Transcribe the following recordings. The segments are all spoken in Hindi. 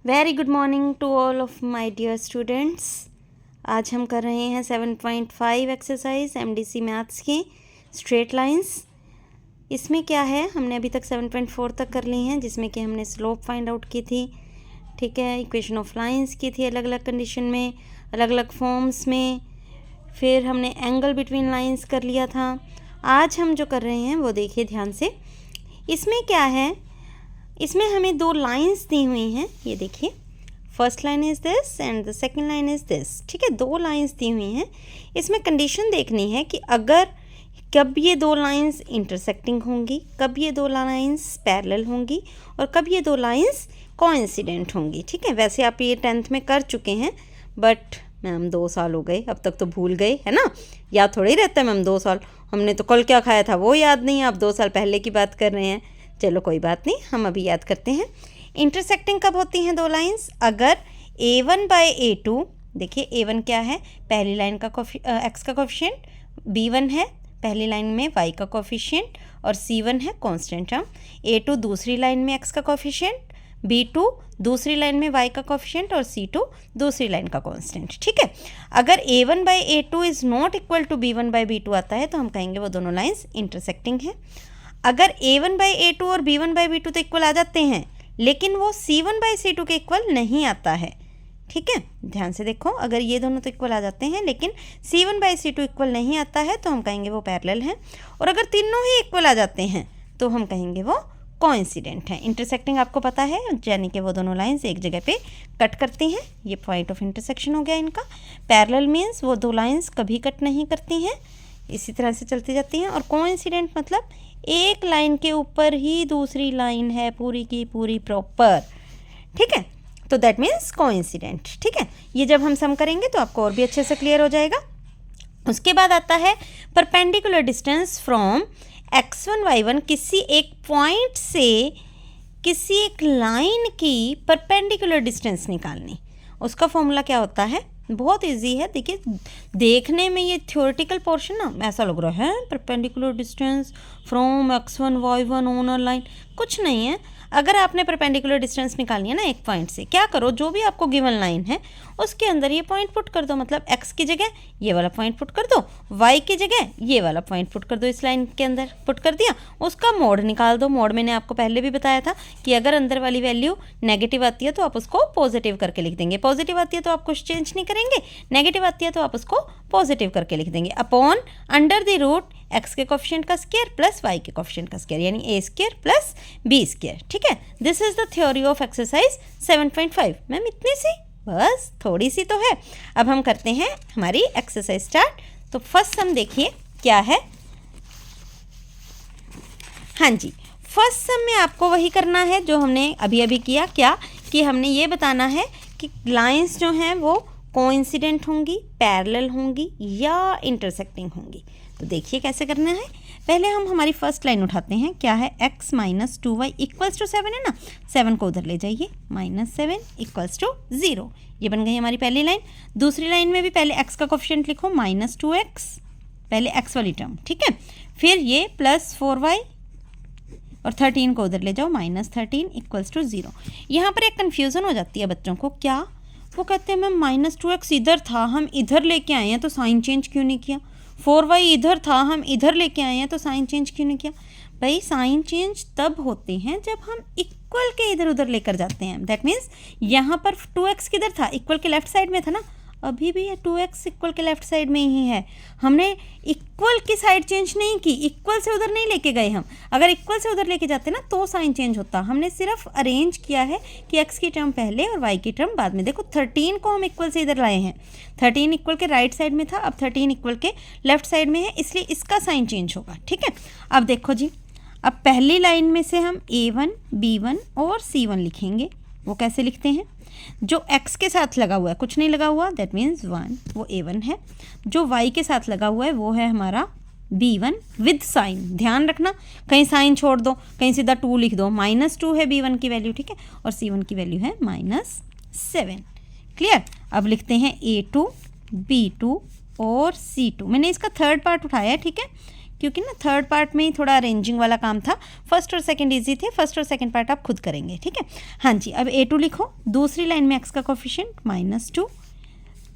Very good morning to all of my dear students. आज हम कर रहे हैं 7.5 एक्सरसाइज एमडीसी मैथ्स की स्ट्रेट लाइंस। इसमें क्या है, हमने अभी तक 7.4 तक कर ली हैं, जिसमें कि हमने स्लोप फाइंड आउट की थी, ठीक है, इक्वेशन ऑफ लाइंस की थी अलग अलग कंडीशन में, अलग अलग फॉर्म्स में, फिर हमने एंगल बिटवीन लाइंस कर लिया था। आज हम जो कर रहे हैं वो देखिए ध्यान से। इसमें क्या है, इसमें हमें दो लाइंस दी हुई हैं, ये देखिए, first line is this and the second line is this, ठीक है, दो लाइंस दी हुई हैं। इसमें कंडीशन देखनी है कि अगर कब ये दो लाइंस इंटरसेक्टिंग होंगी, कब ये दो लाइंस पैरेलल होंगी और कब ये दो लाइंस कोइंसिडेंट होंगी, ठीक है। वैसे आप ये 10th में कर चुके हैं, बट मैम 2 साल हो गए, अब तक तो भूल गए, है ना। याद थोड़ी रहता है मैम 2 साल, हमने तो कल क्या खाया था वो याद नहीं है, आप 2 साल पहले की बात कर रहे हैं। चलो कोई बात नहीं, हम अभी याद करते हैं। इंटरसेक्टिंग कब होती हैं दो लाइंस, अगर A1 बाय A2, देखिए A1 क्या है, पहली लाइन का x का कोफिशिएंट, B1 है पहली लाइन में y का कोफिशिएंट और C1 है कांस्टेंट टर्म, A2 दूसरी लाइन में x का कोफिशिएंट, B2 दूसरी लाइन में y का कोफिशिएंट और C2 दूसरी लाइन का कांस्टेंट, ठीक है। अगर A1 by A2 is not equal to B1 by B2 आता है तो हम कहेंगे वो दोनों लाइंस इंटरसेक्टिंग है। अगर A1 बाई A2 और B1 बाई B2 तो इक्वल आ जाते हैं, लेकिन वो C1 बाई C2 के इक्वल नहीं आता है, ठीक है, ध्यान से देखो। अगर ये दोनों तो इक्वल आ जाते हैं लेकिन C1 बाई C2 इक्वल नहीं आता है तो हम कहेंगे वो पैरेलल हैं। और अगर तीनों ही इक्वल आ जाते हैं तो हम कहेंगे वो कोइंसिडेंट है। इंटरसेक्टिंग आपको पता है, यानी कि वो दोनों लाइंस एक जगह पे कट करती हैं, ये पॉइंट ऑफ इंटरसेक्शन हो गया इनका। पैरेलल मीन्स वो दो लाइंस कभी कट नहीं करती हैं, इसी तरह से चलती जाती हैं। और कोइंसिडेंट मतलब एक लाइन के ऊपर ही दूसरी लाइन है पूरी की पूरी प्रॉपर, ठीक है, तो दैट मीन्स कोइंसिडेंट, ठीक है। ये जब हम सम करेंगे तो आपको और भी अच्छे से क्लियर हो जाएगा। उसके बाद आता है perpendicular distance from x1 y1, किसी एक पॉइंट से किसी एक लाइन की परपेंडिकुलर डिस्टेंस निकालनी। उसका फॉर्मूला क्या होता है, बहुत इजी है। देखिए, देखने में ये थ्योरेटिकल पोर्शन ना ऐसा लग रहा है, perpendicular distance from x1 y1 on a line, कुछ नहीं है। अगर आपने परपेंडिकुलर डिस्टेंस निकालनी है ना एक पॉइंट से, क्या करो, जो भी आपको गिवन लाइन है उसके अंदर ये पॉइंट पुट कर दो, मतलब x की जगह ये वाला पॉइंट पुट कर दो, y की जगह ये वाला पॉइंट पुट कर दो, इस लाइन के अंदर पुट कर दिया, उसका मोड निकाल दो। मोड मैंने आपको पहले भी बताया था कि अगर अंदर वाली वैल्यू नेगेटिव आती है तो आप उसको पॉजिटिव करके लिख देंगे, पॉजिटिव आती है तो आप कुछ चेंज नहीं करेंगे, नेगेटिव आती है तो आप उसको पॉजिटिव करके लिख देंगे, upon under the root x के कोफिशिएंट का स्क्वायर प्लस y के कोफिशिएंट का स्क्वायर, यानी a square plus b square, ठीक है। This is the theory of exercise 7.5। Ma'am इतनी सी, बस थोड़ी सी तो है। अब हम करते हैं हमारी एक्सरसाइज स्टार्ट। तो फर्स्ट सम देखिए क्या है। हाँ जी, फर्स्ट सम में आपको वही करना है जो हमने अभी अभी किया, क्या कि हमने ये बताना है कि लाइंस जो हैं वो कोइंसिडेंट होंगी, पैरेलल होंगी या इंटरसेक्टिंग होंगी। तो देखिए कैसे करना है। पहले हम हमारी फर्स्ट लाइन उठाते हैं, क्या है, x minus 2y equals to 7 है ना, 7 को उधर ले जाइए, -7 इक्वल्स टू 0, ये बन गई हमारी पहली लाइन। दूसरी लाइन में भी पहले x का कोफिशिएंट लिखो -2x, पहले x वाली टर्म, ठीक है, फिर ये +4y और 13 को उधर ले जाओ, -13 इक्वल्स टू 0। यहाँ पर एक कन्फ्यूज़न हो जाती है बच्चों को, क्या वो कहते हैं मैम -2x इधर था, हम इधर लेके आए हैं तो साइन चेंज क्यों नहीं किया, 4y इधर था, हम इधर लेके आए हैं तो साइन चेंज क्यों नहीं किया। भाई साइन चेंज तब होते हैं जब हम इक्वल के इधर उधर लेकर जाते हैं। दैट मीन्स यहाँ पर 2x किधर था, इक्वल के लेफ्ट साइड में था ना, अभी भी 2x इक्वल के लेफ्ट साइड में ही है, हमने इक्वल की साइड चेंज नहीं की, इक्वल से उधर नहीं लेके गए हम। अगर इक्वल से उधर लेके जाते ना तो साइन चेंज होता, हमने सिर्फ अरेंज किया है कि x की टर्म पहले और y की टर्म बाद में। देखो 13 को हम इक्वल से इधर लाए हैं, 13 इक्वल के राइट साइड में था, अब 13 इक्वल के लेफ्ट साइड में है, इसलिए इसका साइन चेंज होगा, ठीक है। अब देखो जी, अब पहली लाइन में से हम a1, b1 और c1 लिखेंगे। वो कैसे लिखते हैं, जो x के साथ लगा हुआ है, कुछ नहीं लगा हुआ, दैट मीन्स 1, वो a1 है। जो y के साथ लगा हुआ है वो है हमारा b1 विद साइन। ध्यान रखना, कहीं साइन छोड़ दो, कहीं सीधा 2 लिख दो, -2 है b1 की वैल्यू, ठीक है, और c1 की वैल्यू है -7। क्लियर। अब लिखते हैं a2, b2 और c2। मैंने इसका थर्ड पार्ट उठाया है, ठीक है, क्योंकि ना थर्ड पार्ट में ही थोड़ा अरेंजिंग वाला काम था, फर्स्ट और सेकंड इजी थे, फर्स्ट और सेकंड पार्ट आप खुद करेंगे, ठीक है। हाँ जी, अब A2 लिखो, दूसरी लाइन में x का कोफिशिएंट -2,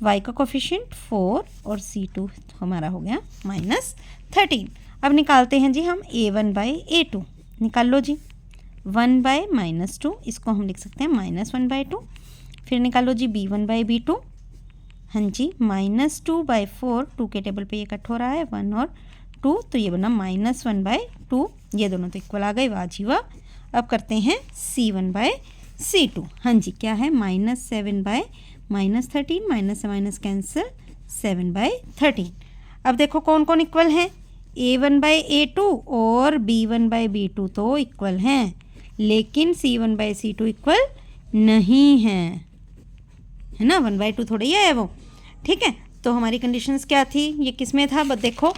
y का कोफिशिएंट 4 और C2 हमारा हो गया -13। अब निकालते हैं जी हम A1/A2, निकाल लो जी। 1/-2, इसको हम लिख सकते हैं -1/2। फिर निकालो जी B1/B2, हाँ जी -2/4, 2 के टेबल पे ये कट हो रहा है 1 और 2, तो ये बना -1/2, ये दोनों तो इक्वल आ गए, वाह जी वाह। अब करते हैं C1/C2, हाँ जी क्या है -7/-13, माइनस से माइनस कैंसिल, 7/13। अब देखो कौन कौन इक्वल हैं, A1/A2 और B1/B2 तो इक्वल हैं, लेकिन C1/C2 इक्वल नहीं है ना, 1/2 थोड़ा ही है वो, ठीक है। तो हमारी कंडीशंस क्या थी, ये किस में था, बस देखो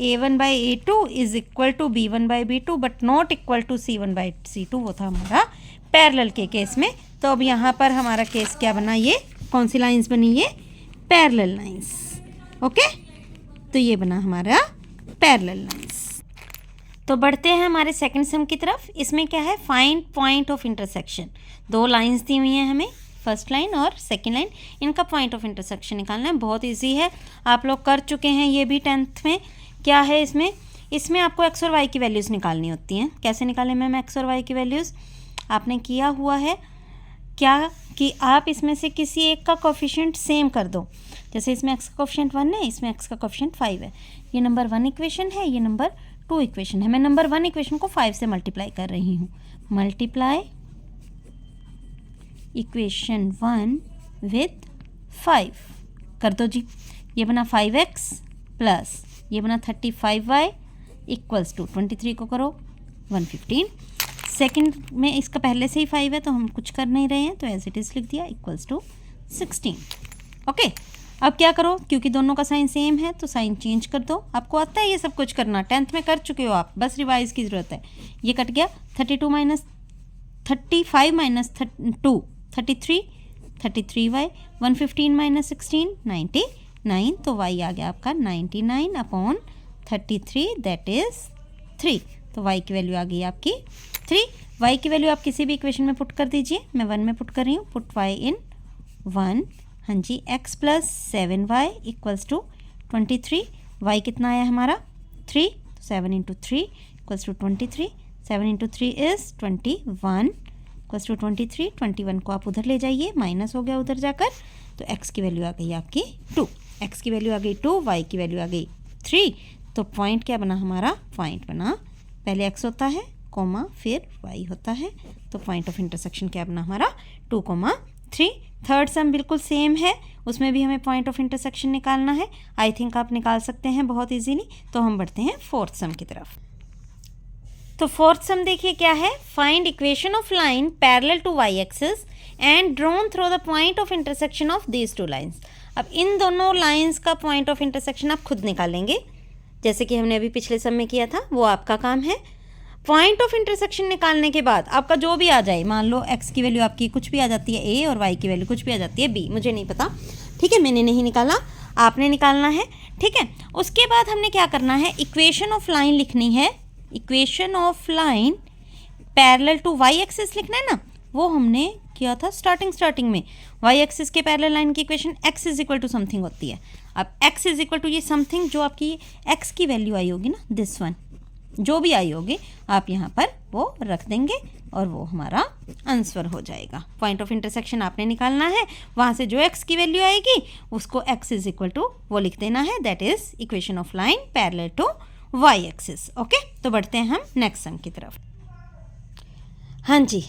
A1/A2 is equal to B1/B2 but not equal to C1/C2, वो था हमारा पैरेलल के केस में। तो अब यहाँ पर हमारा केस क्या बना, ये कौन सी लाइंस बनी, ये पैरेलल लाइंस, ओके। तो ये बना हमारा पैरेलल लाइंस। तो बढ़ते हैं हमारे सेकंड सम की तरफ। इसमें क्या है, फाइंड पॉइंट ऑफ इंटरसेक्शन। दो लाइंस दी हुई हैं हमें, फर्स्ट लाइन और सेकंड लाइन, इनका पॉइंट ऑफ इंटरसेक्शन निकालना है। बहुत इजी है, आप लोग कर चुके हैं ये भी 10th में। क्या है इसमें आपको x और y की वैल्यूज़ निकालनी होती हैं। कैसे निकालें मैम x और y की वैल्यूज़, आपने किया हुआ है क्या कि आप इसमें से किसी एक का कोफिशिएंट सेम कर दो। जैसे इसमें x का कोफिशिएंट 1 है, इसमें x का कोफिशिएंट 5 है। ये नंबर 1 इक्वेशन है, ये नंबर 2 इक्वेशन है। मैं नंबर 1 इक्वेशन को 5 से मल्टीप्लाई कर रही हूँ। मल्टीप्लाई इक्वेशन 1 विथ 5 कर दो जी। ये बना 5x प्लस ये बना 35y इक्वल्स टू 23 को करो 115। सेकंड में इसका पहले से ही 5 है तो हम कुछ कर नहीं रहे हैं, तो एज इट इज़ लिख दिया इक्वल्स टू 16, ओके। अब क्या करो, क्योंकि दोनों का साइन सेम है तो साइन चेंज कर दो। आपको आता है ये सब कुछ करना, 10th में कर चुके हो आप, बस रिवाइज की ज़रूरत है। ये कट गया 35 माइनस 2 33, 33y 115 माइनस 16 99, तो y आ गया आपका 99/33 दैट इज़ 3। तो y की वैल्यू आ गई आपकी 3। y की वैल्यू आप किसी भी इक्वेशन में पुट कर दीजिए, मैं 1 में पुट कर रही हूँ, पुट y इन 1, हाँ जी x plus 7y equals to 23। y कितना आया हमारा 3, 7 into 3 equals to 23, 7 into 3 is 21 equals to 23। 21 को आप उधर ले जाइए, माइनस हो गया उधर जाकर, तो x की वैल्यू आ गई आपकी 2, x की वैल्यू आ गई 2, y की वैल्यू आ गई 3। तो पॉइंट क्या बना हमारा, पॉइंट बना पहले x होता है कोमा फिर y होता है, तो पॉइंट ऑफ इंटरसेक्शन क्या बना हमारा 2,3। थर्ड सम बिल्कुल सेम है, उसमें भी हमें पॉइंट ऑफ इंटरसेक्शन निकालना है। आई थिंक आप निकाल सकते हैं बहुत इजीली। तो हम बढ़ते हैं फोर्थ सम की तरफ। तो फोर्थ सम देखिए क्या है, find equation of line parallel to y axis and drawn through the point of intersection of these two lines. अब इन दोनों लाइंस का पॉइंट ऑफ इंटरसेक्शन आप खुद निकालेंगे, जैसे कि हमने अभी पिछले सम में किया था, वो आपका काम है। पॉइंट ऑफ इंटरसेक्शन निकालने के बाद आपका जो भी आ जाए, मान लो x की वैल्यू आपकी कुछ भी आ जाती है a और y की वैल्यू कुछ भी आ जाती है b, मुझे नहीं पता, ठीक है, मैंने नहीं निकाला, आपने निकालना है, ठीक है। उसके बाद हमने क्या करना है, इक्वेशन ऑफ लाइन लिखनी है। Equation of line parallel to y axis लिखना है ना, वो हमने किया था स्टार्टिंग में। y एक्सिस के पैरेलल लाइन की equation x is equal to something होती है। अब x इज इक्वल टू ये समथिंग, जो आपकी x की वैल्यू आई होगी ना, दिस वन, जो भी आई होगी आप यहाँ पर वो रख देंगे और वो हमारा आंसर हो जाएगा। पॉइंट ऑफ इंटरसेक्शन आपने निकालना है, वहाँ से जो x की वैल्यू आएगी उसको x इज इक्वल टू वो लिख देना है, that is equation of line parallel to y axis, okay. तो बढ़ते हैं हम नेक्स्ट सम की तरफ। हाँ जी,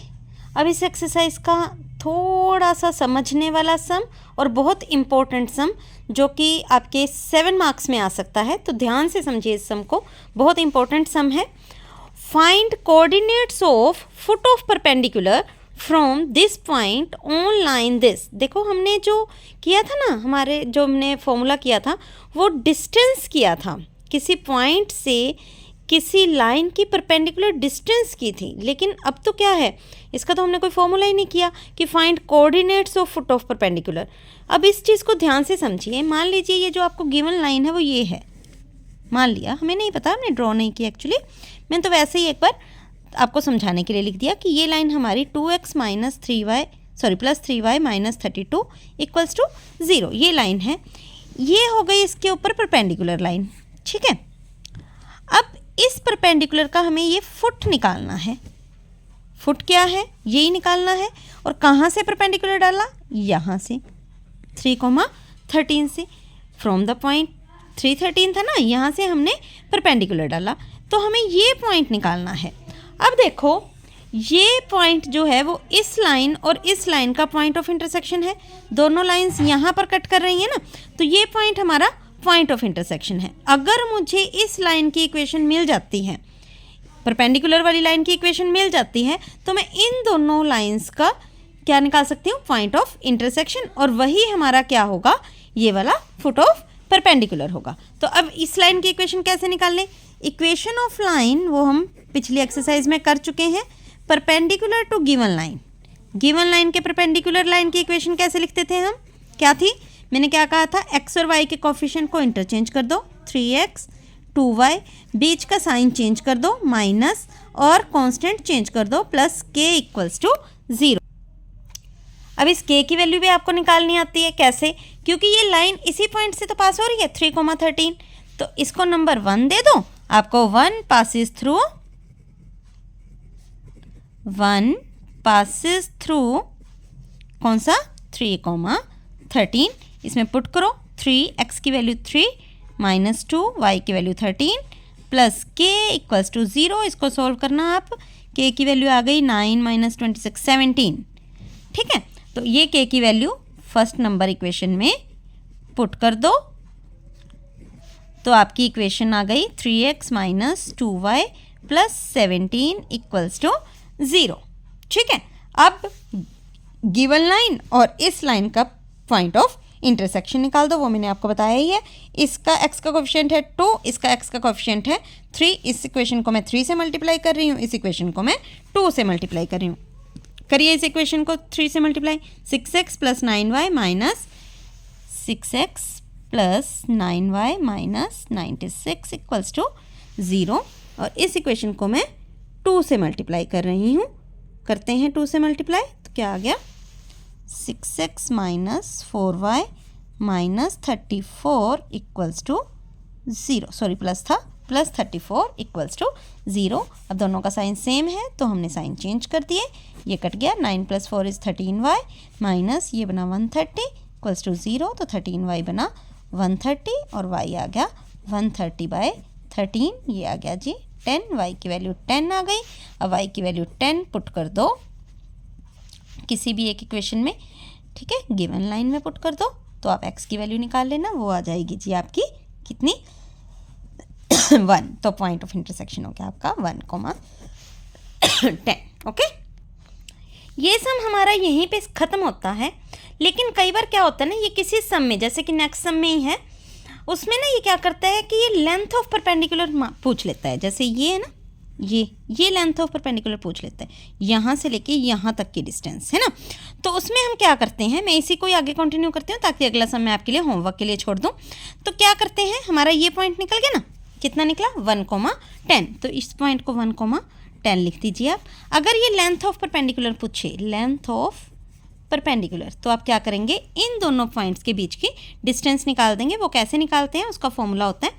अब इस एक्सरसाइज का थोड़ा सा समझने वाला सम और बहुत इम्पोर्टेंट सम, जो कि आपके 7 मार्क्स में आ सकता है, तो ध्यान से समझिए इस सम को, बहुत इंपॉर्टेंट सम है। Find coordinates of foot of perpendicular from this point on line this. देखो हमने जो किया था ना, हमारे जो हमने फॉर्मूला किया था वो डिस्टेंस किया था, किसी पॉइंट से किसी लाइन की परपेंडिकुलर डिस्टेंस की थी। लेकिन अब तो क्या है, इसका तो हमने कोई फॉर्मूला ही नहीं किया कि find coordinates of foot of perpendicular. अब इस चीज़ को ध्यान से समझिए, मान लीजिए ये जो आपको गिवन लाइन है वो ये है, मान लिया, हमें नहीं पता, हमने ड्रॉ नहीं किया एक्चुअली, मैंने तो वैसे ही एक बार आपको समझाने के लिए लिख दिया कि ये लाइन हमारी 2x minus 3y plus 3y minus 32 equals to 0 ये लाइन है। ये हो गई इसके ऊपर परपेंडिकुलर लाइन, ठीक है। अब इस परपेंडिकुलर का हमें ये फुट निकालना है। फुट क्या है, यही निकालना है। और कहाँ से परपेंडिकुलर डाला, यहाँ से 3,13 से, फ्रॉम द पॉइंट 313 था ना, यहाँ से हमने परपेंडिकुलर डाला, तो हमें ये पॉइंट निकालना है। अब देखो ये पॉइंट जो है वो इस लाइन और इस लाइन का पॉइंट ऑफ इंटरसेक्शन है। दोनों लाइंस यहाँ पर कट कर रही हैं ना, तो ये पॉइंट हमारा पॉइंट ऑफ इंटरसेक्शन है। अगर मुझे इस लाइन की इक्वेशन मिल जाती है, परपेंडिकुलर वाली लाइन की इक्वेशन मिल जाती है, तो मैं इन दोनों लाइंस का क्या निकाल सकती हूँ, पॉइंट ऑफ इंटरसेक्शन, और वही हमारा क्या होगा, ये वाला फुट ऑफ परपेंडिकुलर होगा। तो अब इस लाइन की इक्वेशन कैसे निकालें, इक्वेशन ऑफ लाइन वो हम पिछली एक्सरसाइज में कर चुके हैं। Perpendicular to given line, given line के परपेंडिकुलर लाइन की इक्वेशन कैसे लिखते थे हम, क्या थी, मैंने क्या कहा था, x और y के कोफिशिएंट को इंटरचेंज कर दो, 3x 2y, बीच का साइन चेंज कर दो माइनस, और कांस्टेंट चेंज कर दो प्लस k इक्वल्स टू 0। अब इस k की वैल्यू भी आपको निकालनी आती है, कैसे, क्योंकि ये लाइन इसी पॉइंट से तो पास हो रही है 3,13, तो इसको नंबर 1 दे दो, आपको 1 पासिस थ्रू कौन सा 3,13, इसमें पुट करो, 3x की वैल्यू 3 माइनस 2 y की value 13 plus k equals to 0। इसको सोल्व करना आप, k की वैल्यू आ गई 9 माइनस 26 17, ठीक है। तो ये k की वैल्यू फर्स्ट नंबर इक्वेशन में पुट कर दो, तो आपकी इक्वेशन आ गई 3x minus 2y plus 17 equals to 0, ठीक है। अब गिवन लाइन और इस लाइन का पॉइंट ऑफ इंटरसेक्शन निकाल दो, वो मैंने आपको बताया ही है। इसका x का कोफिशिएंट है 2, इसका x का कोफिशिएंट है 3। इस इक्वेशन को मैं 3 से मल्टीप्लाई कर रही हूँ, इस इक्वेशन को मैं 2 से मल्टीप्लाई कर रही हूँ। करिए इस इक्वेशन को 3 से multiply, 6x plus 9y minus 6x plus 9y minus 96 equals to 0। और इस इक्वेशन को मैं 2 से मल्टीप्लाई कर रही हूँ, करते हैं 2 से मल्टीप्लाई, तो क्या आ गया, 6x minus 4y minus 34 equals to 0, sorry plus था, प्लस 34 इक्वल्स टू 0। अब दोनों का साइन सेम है तो हमने साइन चेंज कर दिए, ये कट गया, 9 प्लस 4 इज़ 13y माइनस ये बना 130 इक्वल्स टू 0, तो 13y बना 130 और y आ गया 130/13, ये आ गया जी 10, y की वैल्यू 10 आ गई। अब y की वैल्यू 10 पुट कर दो किसी भी एक इक्वेशन में, ठीक है, गिवन लाइन में पुट कर दो, तो आप x की वैल्यू निकाल लेना, वो आ जाएगी जी आपकी कितनी 1। तो पॉइंट ऑफ इंटरसेक्शन हो गया आपका 1,10, ओके। ये सम हमारा यहीं पे ख़त्म होता है, लेकिन कई बार क्या होता है ना, ये किसी सम में, जैसे कि नेक्स्ट सम में ही है, उसमें ना ये क्या करता है कि ये लेंथ ऑफ परपेंडिकुलर पूछ लेता है। जैसे ये है ना, ये लेंथ ऑफ परपेंडिकुलर पूछ लेता है, यहाँ से लेके यहाँ तक की डिस्टेंस है ना। तो उसमें हम क्या करते हैं, मैं इसी को ही आगे कंटिन्यू करती हूँ ताकि अगला सम मैं आपके लिए होमवर्क के लिए छोड़ दूँ। तो क्या करते हैं, हमारा ये पॉइंट निकल गया ना, कितना निकला 1,10, तो इस पॉइंट को 1,10 लिख दीजिए आप। अगर ये लेंथ ऑफ परपेंडिकुलर पूछे, लेंथ ऑफ परपेंडिकुलर, तो आप क्या करेंगे, इन दोनों पॉइंट्स के बीच की डिस्टेंस निकाल देंगे। वो कैसे निकालते हैं, उसका फॉर्मूला होता है,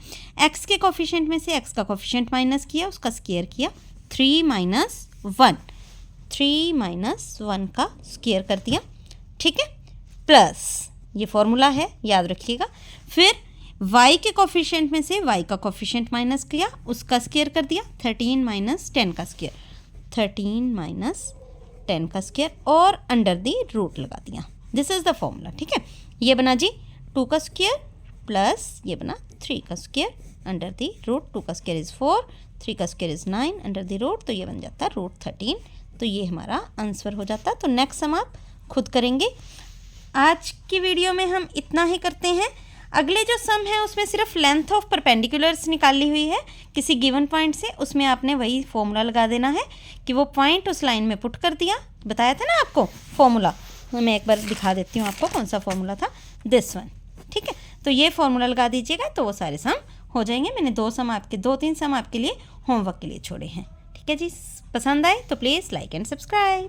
x के कोफिशिएंट में से x का कोफिशिएंट माइनस किया, उसका स्क्वायर किया, 3 माइनस 1 का स्क्वायर कर दिया, ठीक है, प्लस ये फॉर्मूला है, याद रखिएगा। फिर y के कोफिशिएंट में से y का कोफिशिएंट माइनस किया, उसका स्क्वायर कर दिया, 13 माइनस 10 का स्क्वायर, 13 माइनस 10 का स्क्वायर, और अंडर दी रूट लगा दिया। दिस इज़ द फॉर्मूला, ठीक है। ये बना जी 2 का स्क्वायर प्लस ये बना 3 का स्क्वायर अंडर दी रूट, 2 का स्क्वायर इज़ 4, 3 का square is 9 under the root, तो ये बन जाता है √13। तो ये हमारा आंसर हो जाता है। तो नेक्स्ट सम आप खुद करेंगे। आज की वीडियो में हम इतना ही करते हैं। अगले जो सम है उसमें सिर्फ लेंथ ऑफ परपेंडिकुलर्स निकाली हुई है किसी गिवन पॉइंट से, उसमें आपने वही फॉर्मूला लगा देना है कि वो पॉइंट उस लाइन में पुट कर दिया, बताया था ना आपको फॉर्मूला, मैं एक बार दिखा देती हूँ आपको कौन सा फॉर्मूला था, दिस वन, ठीक है। तो ये फॉर्मूला लगा दीजिएगा तो वो सारे सम हो जाएंगे। मैंने 2-3 सम आपके लिए होमवर्क के लिए छोड़े हैं। ठीक है जी, पसंद आए तो प्लीज़ लाइक एंड सब्सक्राइब।